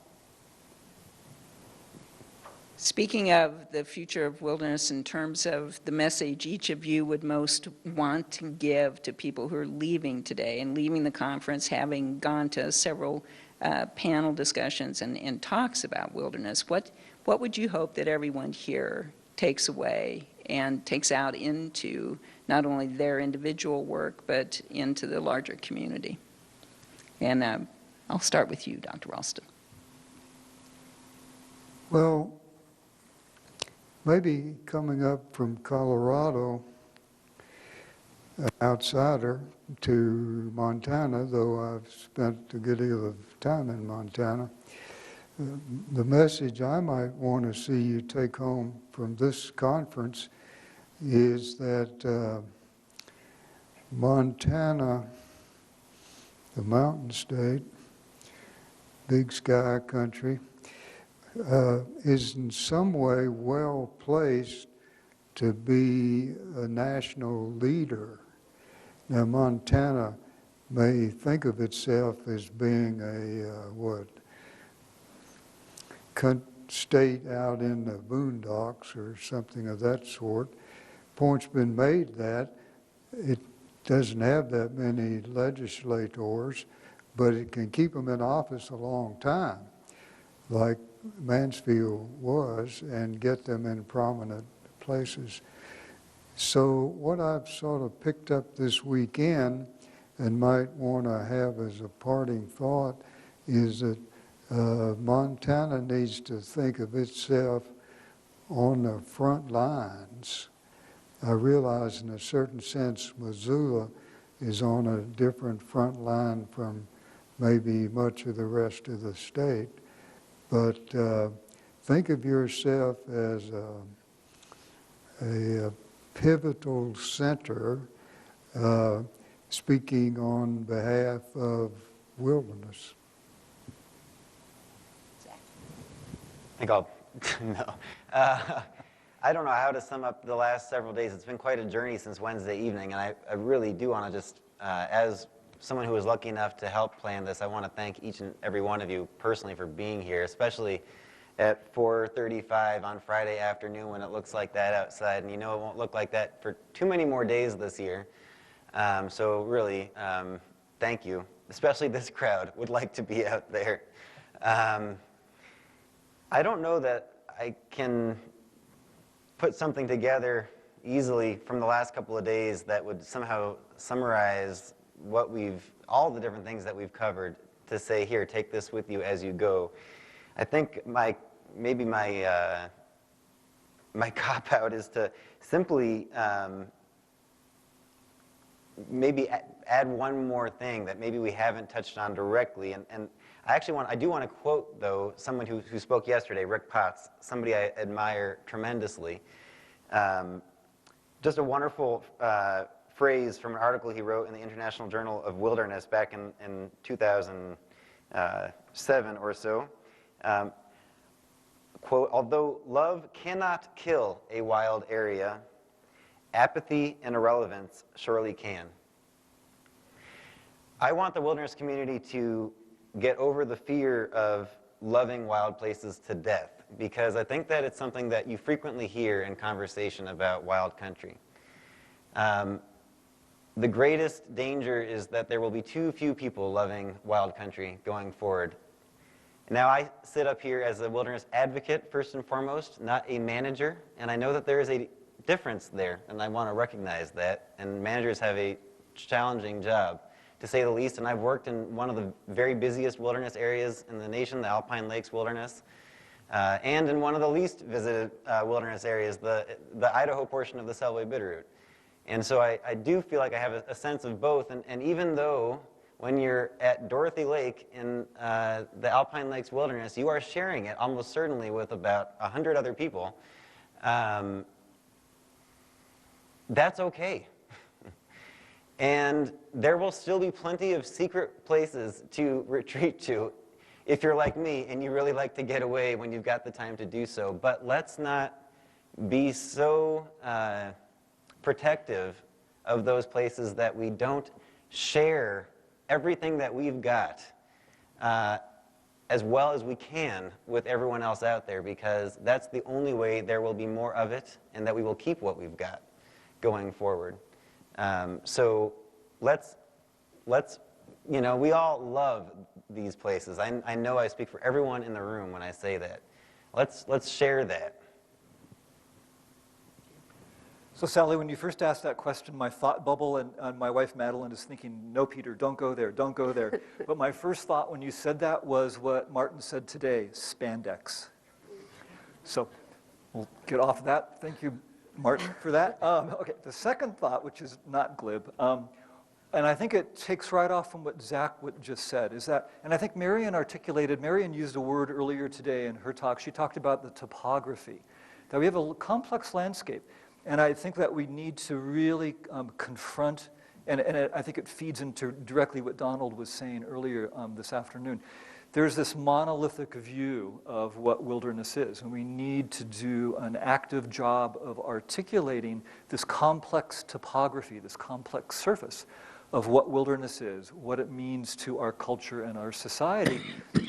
Speaking of the future of wilderness in terms of the message each of you would most want to give to people who are leaving today and leaving the conference, having gone to several panel discussions and talks about wilderness, what would you hope that everyone here takes away and takes out into not only their individual work, but into the larger community? And I'll start with you, Dr. Ralston. Well, maybe coming up from Colorado, an outsider, to Montana, though I've spent a good deal of time in Montana, the message I might want to see you take home from this conference is that Montana, the mountain state, big sky country, is in some way well placed to be a national leader. Now, Montana may think of itself as being a state out in the boondocks or something of that sort. Point's been made that it doesn't have that many legislators, but it can keep them in office a long time, like Mansfield was, and get them in prominent places. So what I've sort of picked up this weekend and might want to have as a parting thought is that Montana needs to think of itself on the front lines. I realize in a certain sense Missoula is on a different front line from maybe much of the rest of the state. But think of yourself as a pivotal center speaking on behalf of wilderness. I think I'll, no. I don't know how to sum up the last several days. It's been quite a journey since Wednesday evening, and I really do want to just, as someone who was lucky enough to help plan this, I want to thank each and every one of you personally for being here, especially at 4:35 on Friday afternoon when it looks like that outside, and you know it won't look like that for too many more days this year. So really, thank you. Especially this crowd would like to be out there. I don't know that I can put something together easily from the last couple of days that would somehow summarize all the different things that we've covered to say, here, take this with you as you go. I think maybe my cop-out is to simply maybe add one more thing that maybe we haven't touched on directly. And I do want to quote, though, someone who spoke yesterday, Rick Potts, somebody I admire tremendously. Just a wonderful phrase from an article he wrote in the International Journal of Wilderness back in 2007 or so. quote, although love cannot kill a wild area, apathy and irrelevance surely can. I want the wilderness community to get over the fear of loving wild places to death, because I think that it's something that you frequently hear in conversation about wild country. The greatest danger is that there will be too few people loving wild country going forward. Now, I sit up here as a wilderness advocate, first and foremost, not a manager, and I know that there is a difference there, and I want to recognize that, and managers have a challenging job, to say the least, and I've worked in one of the very busiest wilderness areas in the nation, the Alpine Lakes Wilderness, and in one of the least visited wilderness areas, the Idaho portion of the Selway Bitterroot. And so I do feel like I have a sense of both, and even though when you're at Dorothy Lake in the Alpine Lakes Wilderness, you are sharing it almost certainly with about 100 other people, that's okay. And there will still be plenty of secret places to retreat to if you're like me and you really like to get away when you've got the time to do so. But let's not be so protective of those places that we don't share everything that we've got as well as we can with everyone else out there, because that's the only way there will be more of it and that we will keep what we've got going forward. So let's, you know, we all love these places. I know I speak for everyone in the room when I say that. Let's share that. So Sally, when you first asked that question, my thought bubble, and my wife Madeline is thinking, no, Peter, don't go there, don't go there. But my first thought when you said that was what Martin said today, spandex. So we'll get off that. Thank you, Martin, for that. Okay, the second thought, which is not glib, and I think it takes right off from what Zach just said, is that, and I think Marion used a word earlier today in her talk. She talked about the topography, that we have a complex landscape. And I think that we need to really confront, and I think it feeds into directly what Donald was saying earlier this afternoon. There's this monolithic view of what wilderness is, and we need to do an active job of articulating this complex topography, this complex surface of what wilderness is, what it means to our culture and our society.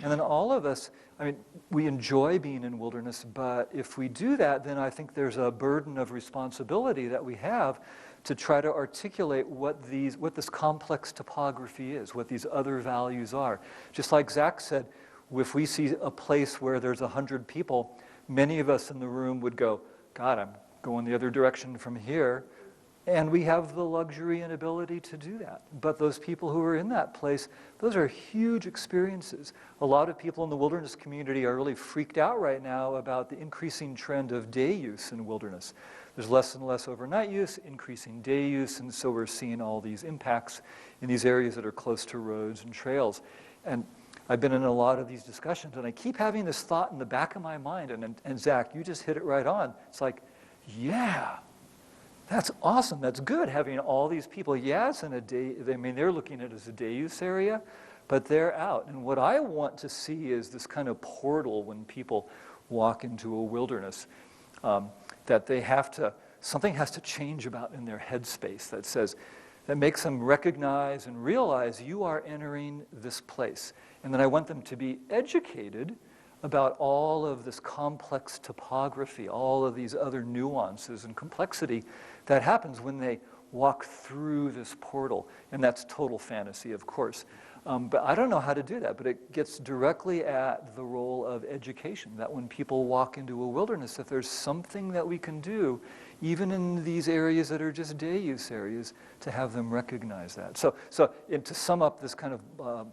And then all of us, I mean, we enjoy being in wilderness, but if we do that, then I think there's a burden of responsibility that we have to try to articulate what this complex topography is, what these other values are. Just like Zach said, if we see a place where there's 100 people, many of us in the room would go, God, I'm going the other direction from here. And we have the luxury and ability to do that. But those people who are in that place, those are huge experiences. A lot of people in the wilderness community are really freaked out right now about the increasing trend of day use in wilderness. There's less and less overnight use, increasing day use, and so we're seeing all these impacts in these areas that are close to roads and trails. And I've been in a lot of these discussions, and I keep having this thought in the back of my mind, and Zach, you just hit it right on. It's like, yeah, that's awesome. That's good having all these people. Yeah, it's in a day, I mean, they're looking at it as a day use area, but they're out. And what I want to see is this kind of portal when people walk into a wilderness, that they have to, something has to change about in their headspace that makes them recognize and realize you are entering this place. And then I want them to be educated about all of this complex topography, all of these other nuances and complexity that happens when they walk through this portal. And that's total fantasy, of course. But I don't know how to do that, but it gets directly at the role of education, that when people walk into a wilderness, if there's something that we can do, even in these areas that are just day use areas, to have them recognize that. So to sum up this kind of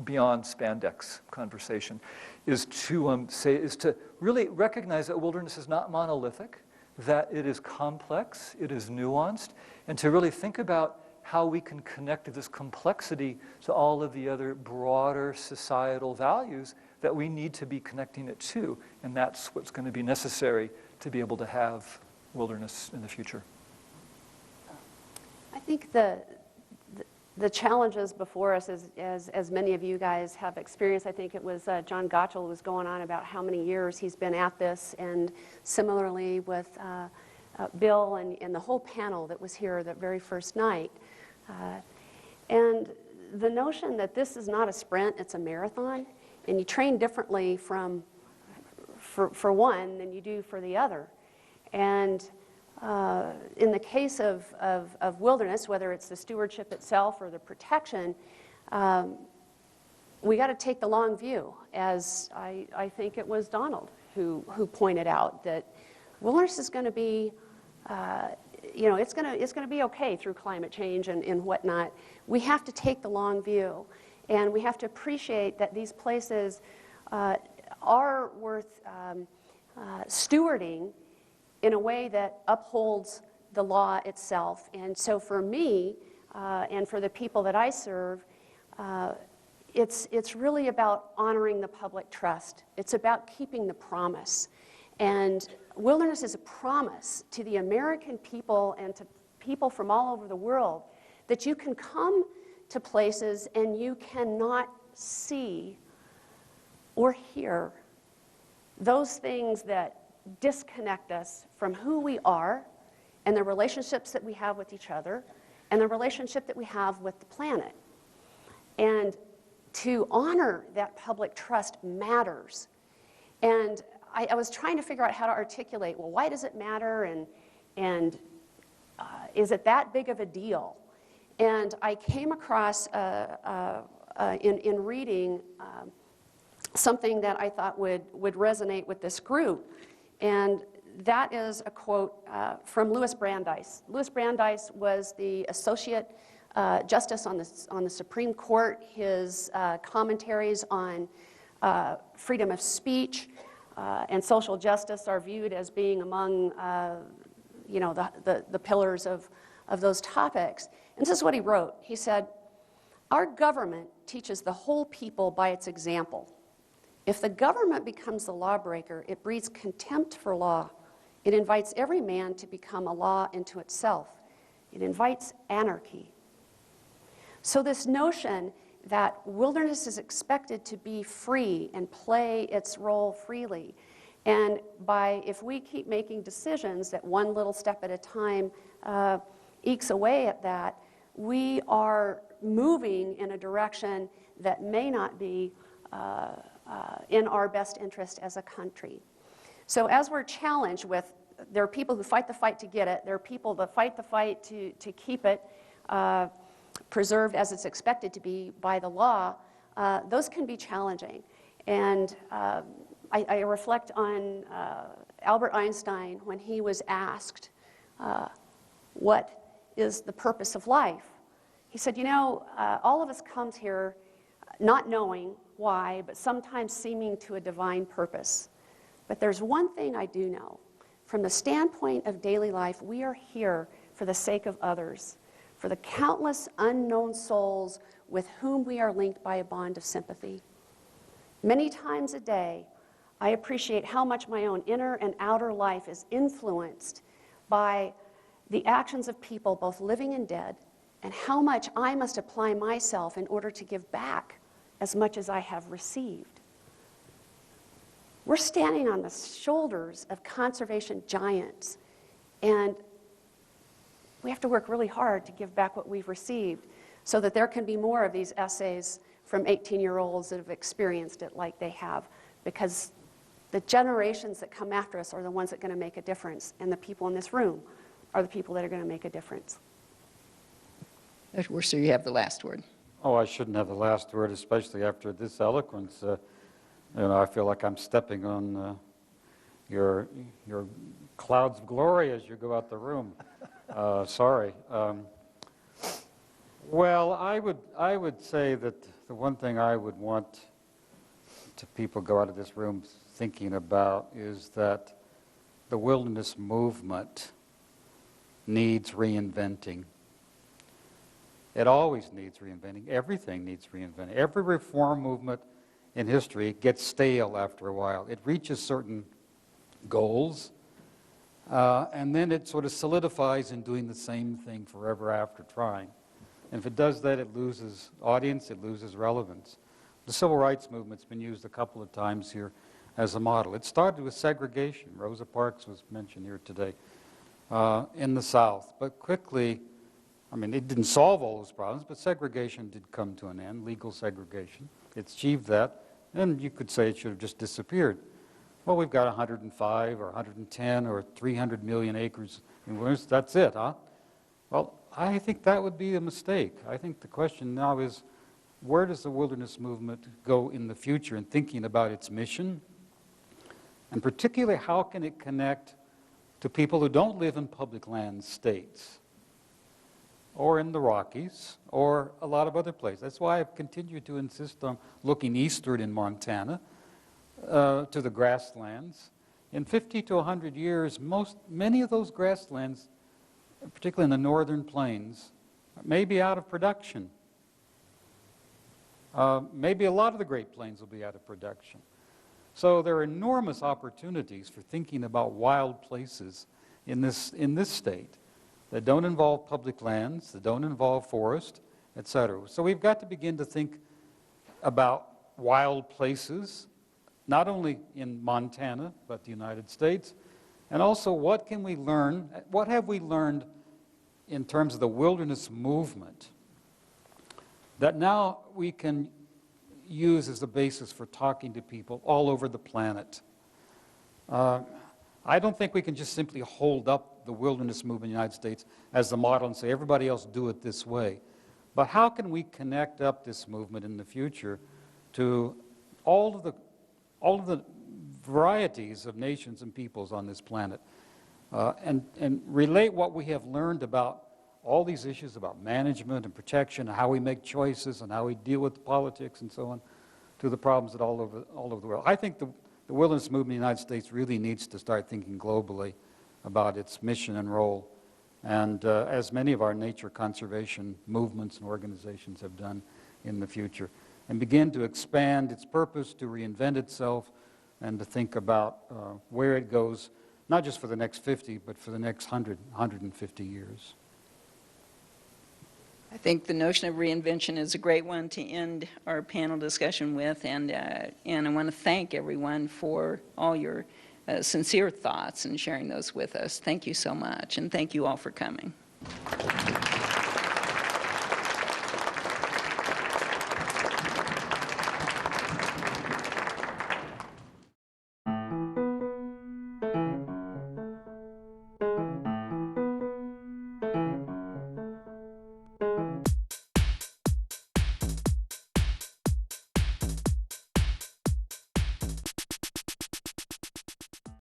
beyond spandex conversation, is to really recognize that wilderness is not monolithic, that it is complex, it is nuanced, and to really think about how we can connect this complexity to all of the other broader societal values that we need to be connecting it to, and that's what's going to be necessary to be able to have wilderness in the future. I think the challenges before us, as many of you guys have experienced. I think it was John Gottschall was going on about how many years he's been at this, and similarly with Bill and the whole panel that was here the very first night. And the notion that this is not a sprint, it's a marathon, and you train differently for one than you do for the other. And in the case of wilderness, whether it's the stewardship itself or the protection, we got to take the long view, as I think it was Donald who pointed out, that wilderness is going to be, it's going to be okay through climate change and whatnot. We have to take the long view, and we have to appreciate that these places are worth stewarding in a way that upholds the law itself. And so for me, and for the people that I serve, it's really about honoring the public trust. It's about keeping the promise. And wilderness is a promise to the American people and to people from all over the world that you can come to places and you cannot see or hear those things that disconnect us from who we are and the relationships that we have with each other and the relationship that we have with the planet. And to honor that public trust matters. And I was trying to figure out how to articulate, well, why does it matter, and is it that big of a deal? And I came across, in reading, something that I thought would resonate with this group. And that is a quote from Louis Brandeis. Louis Brandeis was the Associate Justice on the Supreme Court. His commentaries on freedom of speech and social justice are viewed as being among the pillars of those topics. And this is what he wrote. He said, "Our government teaches the whole people by its example. If the government becomes the lawbreaker, it breeds contempt for law. It invites every man to become a law into itself. It invites anarchy." So this notion that wilderness is expected to be free and play its role freely, and if we keep making decisions that one little step at a time ekes away at that, we are moving in a direction that may not be in our best interest as a country. So as we're challenged with, there are people who fight the fight to get it, there are people that fight the fight to keep it preserved as it's expected to be by the law, those can be challenging. And I reflect on Albert Einstein when he was asked, what is the purpose of life? He said, all of us comes here not knowing why, but sometimes seeming to a divine purpose. But there's one thing I do know. From the standpoint of daily life, we are here for the sake of others, for the countless unknown souls with whom we are linked by a bond of sympathy. Many times a day, I appreciate how much my own inner and outer life is influenced by the actions of people, both living and dead, and how much I must apply myself in order to give back as much as I have received. We're standing on the shoulders of conservation giants, and we have to work really hard to give back what we've received so that there can be more of these essays from 18-year-olds that have experienced it like they have, because the generations that come after us are the ones that are going to make a difference, and the people in this room are the people that are going to make a difference. Dr. Worcester, you have the last word. Oh, I shouldn't have the last word, especially after this eloquence. I feel like I'm stepping on your clouds of glory as you go out the room. Sorry. Well, I would say that the one thing I would want to people go out of this room thinking about is that the wilderness movement needs reinventing. It always needs reinventing. Everything needs reinventing. Every reform movement in history gets stale after a while. It reaches certain goals, and then it sort of solidifies in doing the same thing forever after trying. And if it does that, it loses audience, it loses relevance. The civil rights movement's been used a couple of times here as a model. It started with segregation. Rosa Parks was mentioned here today in the South. But quickly, I mean, it didn't solve all those problems, but segregation did come to an end, legal segregation. It achieved that, and you could say it should have just disappeared. Well, we've got 105 or 110 or 300 million acres in wilderness. That's it, huh? Well, I think that would be a mistake. I think the question now is, where does the wilderness movement go in the future in thinking about its mission? And particularly, how can it connect to people who don't live in public land states, or in the Rockies, or a lot of other places? That's why I've continued to insist on looking eastward in Montana to the grasslands. In 50 to 100 years, many of those grasslands, particularly in the northern plains, may be out of production. Maybe a lot of the Great Plains will be out of production. So there are enormous opportunities for thinking about wild places in this state that don't involve public lands, that don't involve forest, etc. So we've got to begin to think about wild places, not only in Montana, but the United States, and also what can we learn, what have we learned in terms of the wilderness movement that now we can use as the basis for talking to people all over the planet. I don't think we can just simply hold up the wilderness movement in the United States as the model and say, everybody else do it this way. But how can we connect up this movement in the future to all of the varieties of nations and peoples on this planet, and relate what we have learned about all these issues about management and protection, and how we make choices, and how we deal with politics and so on, to the problems that all over the world. I think the wilderness movement in the United States really needs to start thinking globally about its mission and role, and as many of our nature conservation movements and organizations have done in the future, and begin to expand its purpose, to reinvent itself, and to think about where it goes, not just for the next 50, but for the next 100, 150 years. I think the notion of reinvention is a great one to end our panel discussion with, and I want to thank everyone for all your sincere thoughts and sharing those with us. Thank you so much, and thank you all for coming.